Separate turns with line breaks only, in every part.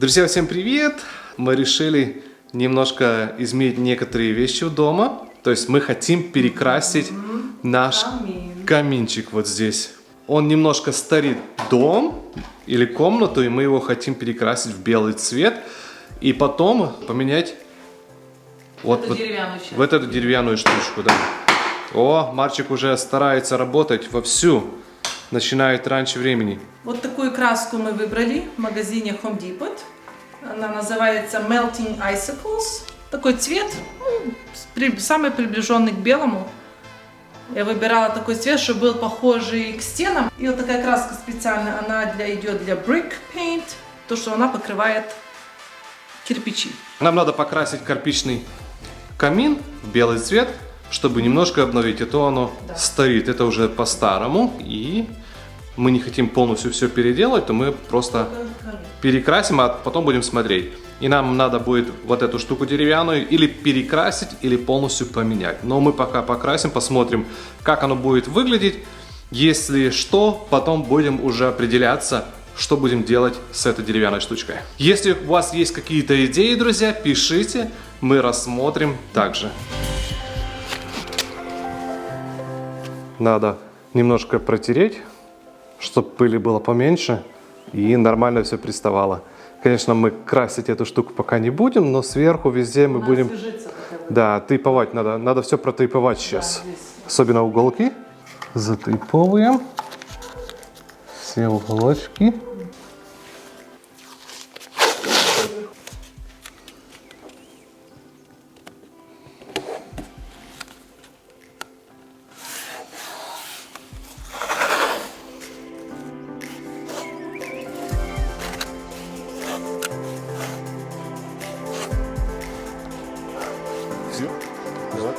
Друзья, всем привет! Мы решили немножко изменить некоторые вещи у дома. То есть мы хотим перекрасить наш каминчик вот здесь. Он немножко старит дом или комнату, и мы его хотим перекрасить в белый цвет. И потом поменять вот в эту деревянную штучку. Да. О, Марчик уже старается работать вовсю. Начинает раньше времени.
Вот такую краску мы выбрали в магазине Home Depot. Она называется Melting Icicles. Такой цвет, самый приближенный к белому. Я выбирала такой цвет, чтобы был похожий к стенам. И вот такая краска специальная, она идет для brick paint, то что она покрывает кирпичи.
Нам надо покрасить кирпичный камин в белый цвет, чтобы немножко обновить, а то оно старит. Это уже по-старому, и мы не хотим полностью все переделать, то мы просто перекрасим, а потом будем смотреть. И нам надо будет вот эту штуку деревянную или перекрасить, или полностью поменять. Но мы пока покрасим, посмотрим, как оно будет выглядеть. Если что, потом будем уже определяться, что будем делать с этой деревянной штучкой. Если у вас есть какие-то идеи, друзья, пишите, мы рассмотрим также. Надо немножко протереть, чтобы пыли было поменьше и нормально все приставало. Конечно, мы красить эту штуку пока не будем, но сверху везде мы будем... Да, тейповать надо. Надо все протейповать сейчас. Да, особенно уголки. Затейповываем все уголочки. Давай.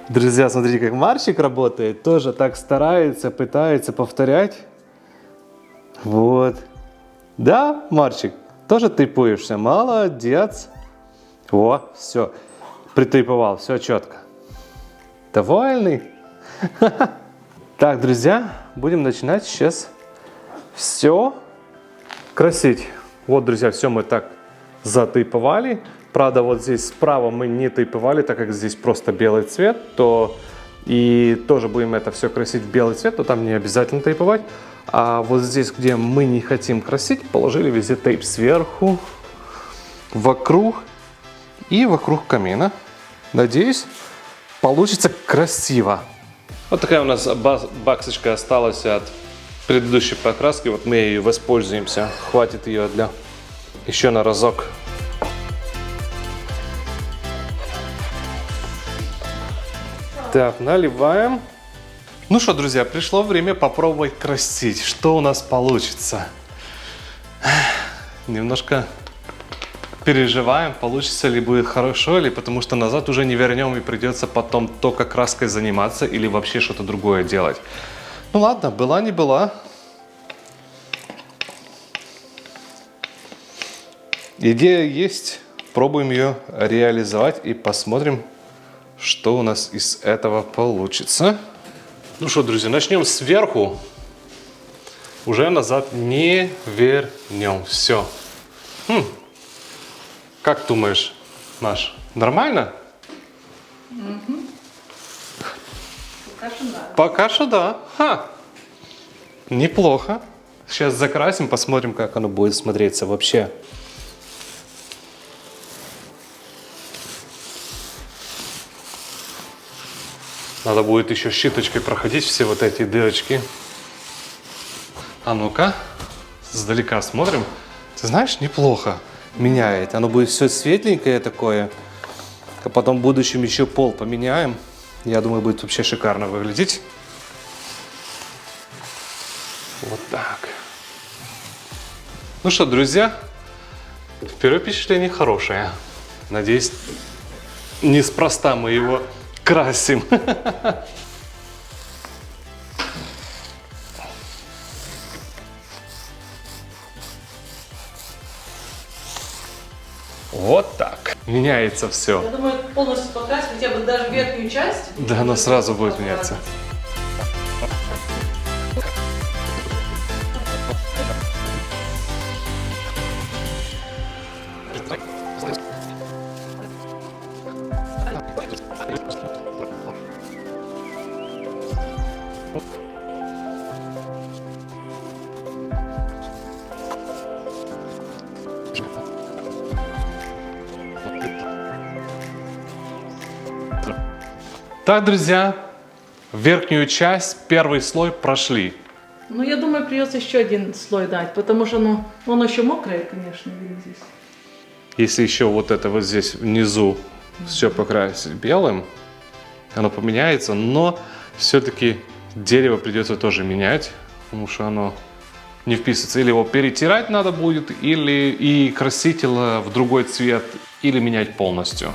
Друзья, смотрите, как Марчик работает. Тоже так старается, пытается повторять. Вот. Да, Марчик, тоже тейпуешься. Молодец. О, все. Притейповал, все четко. Довольный? Так, друзья, будем начинать сейчас все красить. Вот, друзья, все мы так затейповали. Правда, вот здесь справа мы не тейповали, так как здесь просто белый цвет, то и тоже будем это все красить в белый цвет, то там не обязательно тейповать. А вот здесь, где мы не хотим красить, положили везде тейп сверху, вокруг и вокруг камина. Надеюсь, получится красиво. Вот такая у нас баксочка осталась от предыдущей покраски. Вот мы ею воспользуемся. Хватит ее для еще на разок. Так, наливаем. Ну что, друзья, пришло время попробовать красить. Что у нас получится? Немножко переживаем, получится ли будет хорошо, или потому что назад уже не вернем и придется потом только краской заниматься или вообще что-то другое делать. Ну ладно, была не была. Идея есть, пробуем ее реализовать и посмотрим, что у нас из этого получится. Ну что, друзья, начнем сверху. Уже назад не вернем. Все. Как думаешь, Маш, нормально?
Пока что да.
Пока что да. Ха. Неплохо. Сейчас закрасим, посмотрим, как оно будет смотреться вообще. Надо будет еще щиточкой проходить все вот эти дырочки. А ну-ка, сдалека смотрим. Ты знаешь, неплохо меняет. Оно будет все светленькое такое. А потом в будущем еще пол поменяем. Я думаю, будет вообще шикарно выглядеть. Вот так. Ну что, друзья, первое впечатление хорошее. Надеюсь, неспроста мы его красим. Вот так. Меняется все.
Я думаю, полностью покрасить хотя бы даже верхнюю часть.
Да, оно сразу будет меняться. Так, друзья, верхнюю часть, первый слой прошли.
Ну, я думаю, придется еще один слой дать, потому что оно еще мокрое, конечно, видно здесь.
Если еще вот это вот здесь внизу все покрасить белым, оно поменяется, но все-таки дерево придется тоже менять, потому что оно не вписывается. Или его перетирать надо будет, или и краситель в другой цвет, или менять полностью.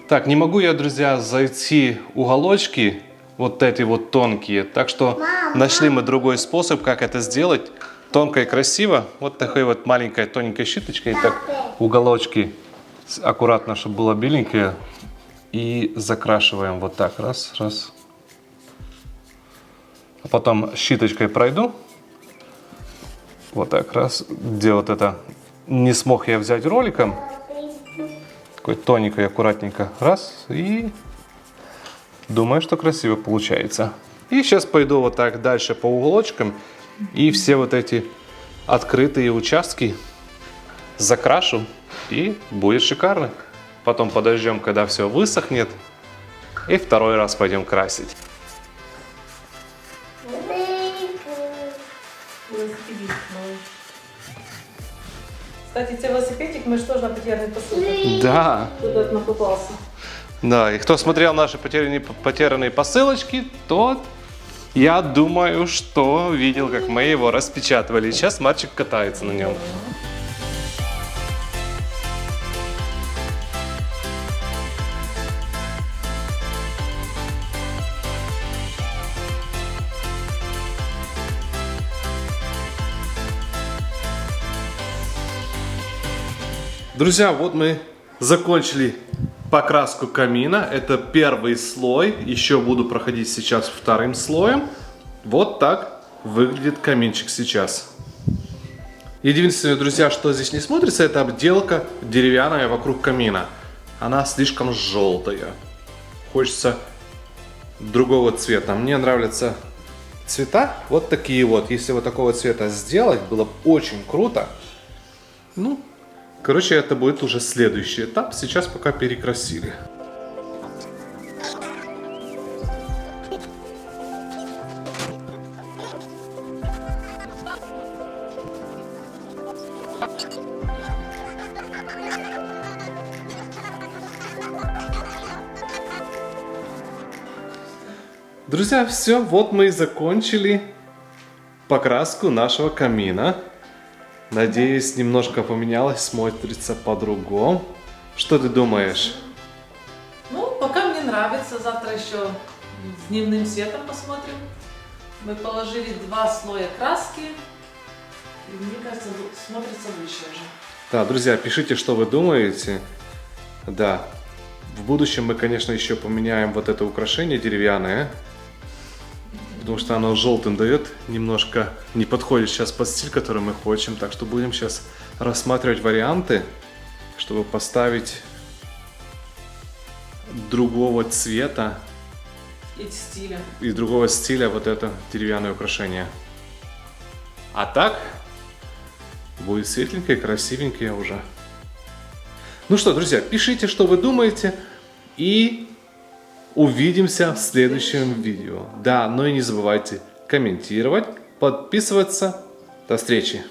Так, не могу я, друзья, зайти уголочки, вот эти вот тонкие, так что нашли мы другой способ, как это сделать. Тонко и красиво, вот такой вот маленькой тоненькой щиточкой, так уголочки аккуратно, чтобы было беленькое, и закрашиваем вот так, раз, раз. А потом щиточкой пройду, вот так, раз, где вот это не смог я взять роликом, такой тоненько и аккуратненько, раз, и думаю, что красиво получается. И сейчас пойду вот так дальше по уголочкам, и все вот эти открытые участки закрашу, и будет шикарно. Потом подождем, когда все высохнет, и второй раз пойдем красить.
Кстати, цей велосипедик мы же тоже на потерянной посылке.
Да.
Туда попался.
Да, и кто смотрел наши потерянные посылочки, тот, я думаю, что видел, как мы его распечатывали. Сейчас мальчик катается на нем. Друзья, вот мы закончили покраску камина. Это первый слой. Еще буду проходить сейчас вторым слоем. Вот так выглядит каминчик сейчас. Единственное, друзья, что здесь не смотрится, это обделка деревянная вокруг камина. Она слишком желтая. Хочется другого цвета. Мне нравятся цвета вот такие вот. Если вот такого цвета сделать, было бы очень круто. Ну, короче, это будет уже следующий этап. Сейчас пока перекрасили. Друзья, все, вот мы и закончили покраску нашего камина. Надеюсь, немножко поменялось, смотрится по-другому. Что ты думаешь?
Ну, пока мне нравится. Завтра еще с дневным светом посмотрим. Мы положили 2 слоя краски. И мне кажется, смотрится лучше уже.
Да, друзья, пишите, что вы думаете. Да, в будущем мы, конечно, еще поменяем вот это украшение деревянное, потому что оно желтым дает, немножко не подходит сейчас под стиль, который мы хотим. Так что будем сейчас рассматривать варианты, чтобы поставить другого цвета
И стиля.
и другого стиля вот это деревянное украшение. А так будет светленькое, красивенькое уже. Ну что, друзья, пишите, что вы думаете, и увидимся в следующем видео. Да, но и не забывайте комментировать, подписываться. До встречи!